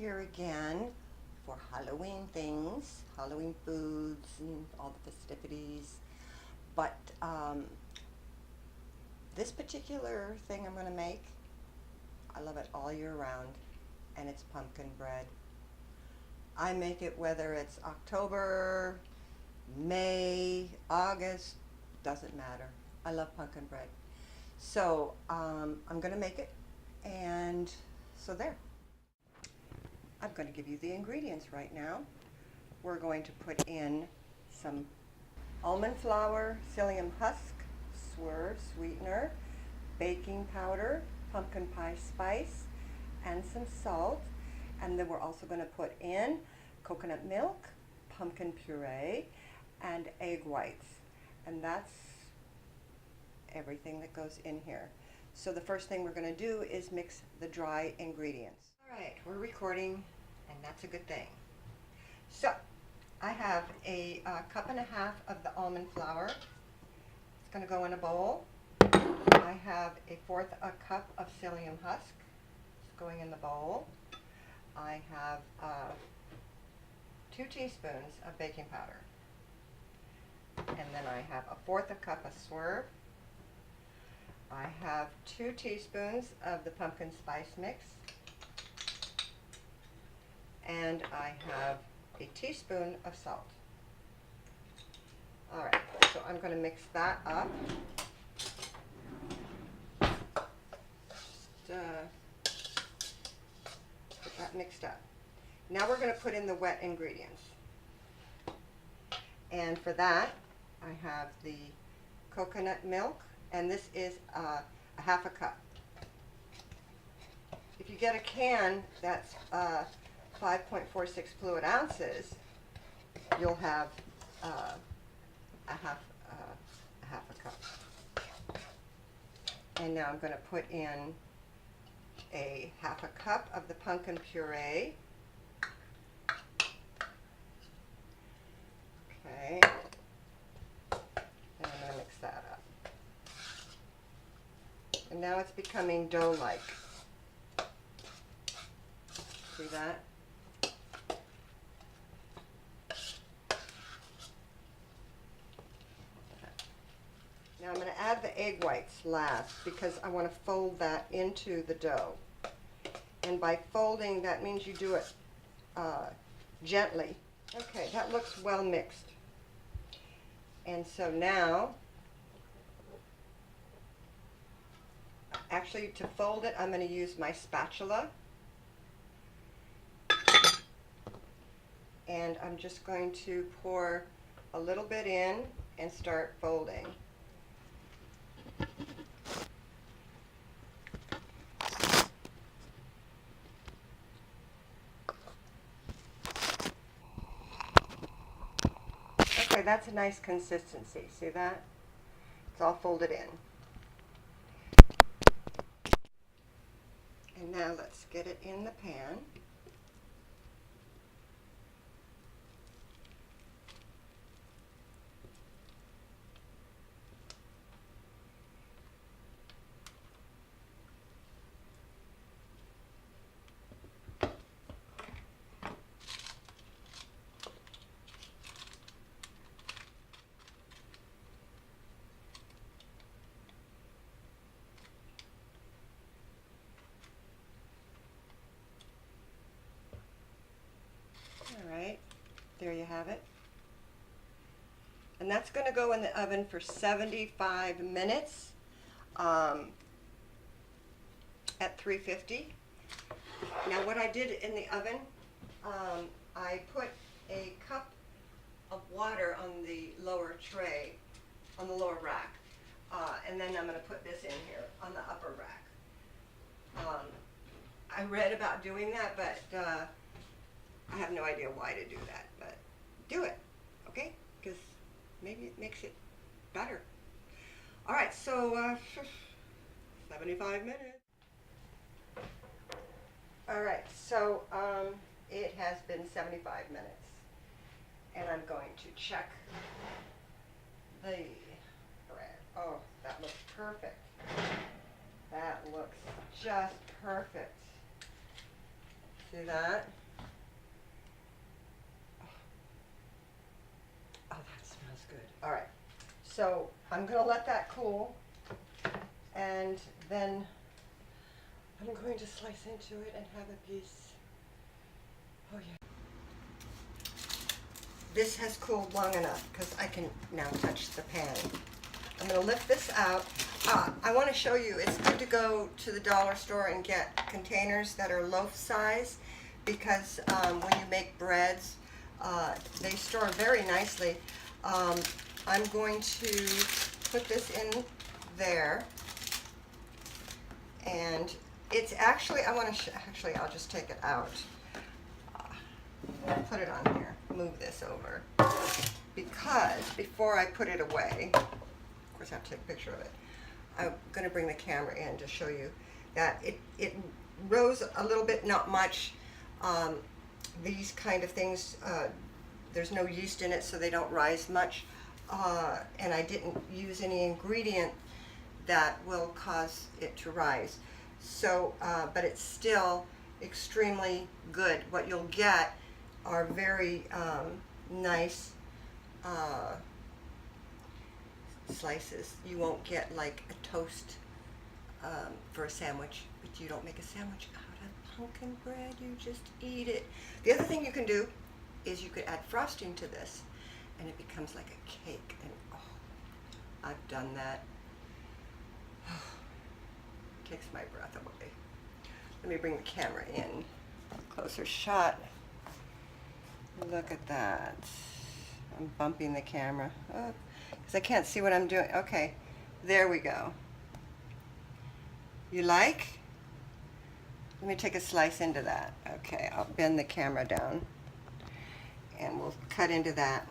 here again for Halloween things, Halloween foods and all the festivities. But this particular thing I'm going to make, I love it all year round, and it's pumpkin bread. I make it whether it's October, May, August, doesn't matter. I love pumpkin bread. So I'm going to make it, and so there. I'm going to give you the ingredients right now. We're going to put in some almond flour, psyllium husk, swerve, sweetener, baking powder, pumpkin pie spice, and some salt. And then we're also going to put in coconut milk, pumpkin puree, and egg whites. And that's everything that goes in here. So the first thing we're going to do is mix the dry ingredients. All right, we're recording, and that's a good thing. So I have a cup and a half of the almond flour. It's going to go in a bowl. I have a fourth a cup of psyllium husk. It's going in the bowl. I have 2 teaspoons of baking powder. And then I have a fourth a cup of swerve. I have 2 teaspoons of the pumpkin spice mix. And I have a teaspoon of salt. All right, so I'm going to mix that up. Just get that mixed up. Now we're going to put in the wet ingredients. And for that, I have the coconut milk, and this is a half a cup. If you get a can that's 5.46 fluid ounces, you'll have a half a cup. And now I'm going to put in a half a cup of the pumpkin puree. Okay. And I'm going to mix that up. And now it's becoming dough-like. See that? Now I'm going to add the egg whites last because I want to fold that into the dough. And by folding, that means you do it gently. Okay, that looks well mixed. And so now, actually to fold it, I'm going to use my spatula. And I'm just going to pour a little bit in and start folding. Okay, that's a nice consistency. See that? It's all folded in. And now let's get it in the pan. Alright, there you have it. And that's going to go in the oven for 75 minutes at 350. Now what I did in the oven, I put a cup of water on the lower tray, on the lower rack, and then I'm going to put this in here on the upper rack. I read about doing that, but I have no idea why to do that, but do it, okay? Because maybe it makes it better. All right, so 75 minutes. All right, so it has been 75 minutes, and I'm going to check the bread. Oh, that looks perfect. That looks just perfect. See that? Oh, that smells good. All right. So I'm going to let that cool, and then I'm going to slice into it and have a piece. Oh yeah. This has cooled long enough because I can now touch the pan. I'm going to lift this out. I want to show you, it's good to go to the dollar store and get containers that are loaf size, because when you make breads, they store very nicely. I'm going to put this in there, and it's actually, actually I'll just take it out. I'll put it on here, move this over, because before I put it away, of course I have to take a picture of it, I'm going to bring the camera in to show you that it rose a little bit, not much. These kind of things, there's no yeast in it, so they don't rise much, and I didn't use any ingredient that will cause it to rise. So, but it's still extremely good. What you'll get are very nice slices. You won't get like a toast for a sandwich, but you don't make a sandwich out of pumpkin bread, you just eat it. The other thing you can do is you could add frosting to this, and it becomes like a cake, and oh, I've done that. Takes my breath away. Let me bring the camera in. Closer shot. Look at that. I'm bumping the camera up because I can't see what I'm doing. Okay, there we go. You like? Let me take a slice into that. Okay, I'll bend the camera down and we'll cut into that.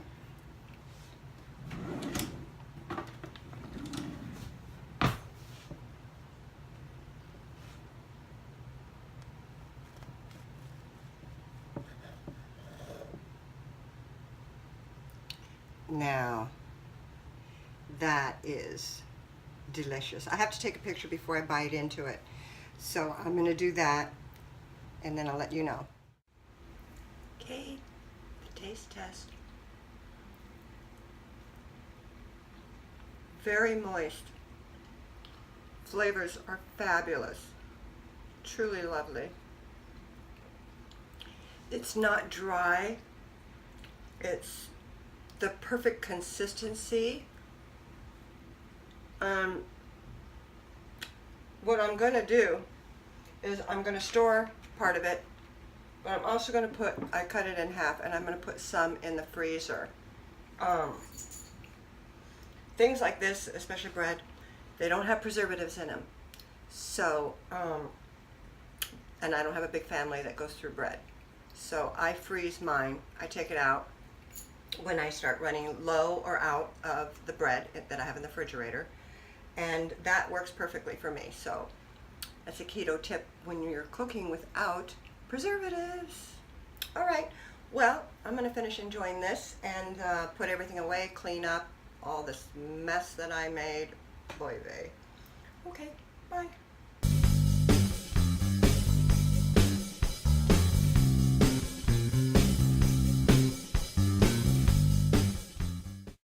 Now, that is delicious. I have to take a picture before I bite into it. So I'm going to do that, and then I'll let you know. Okay, the taste test. Very moist. Flavors are fabulous. Truly lovely. It's not dry. It's the perfect consistency. What I'm going to do is I'm going to store part of it, but I'm also going to I cut it in half, and I'm going to put some in the freezer. Things like this, especially bread, they don't have preservatives in them. So, and I don't have a big family that goes through bread. So I freeze mine. I take it out when I start running low or out of the bread that I have in the refrigerator, and that works perfectly for me. So that's a keto tip when you're cooking without preservatives. All right, well, I'm going to finish enjoying this and put everything away, clean up all this mess that I made. Boy vey. Okay, bye.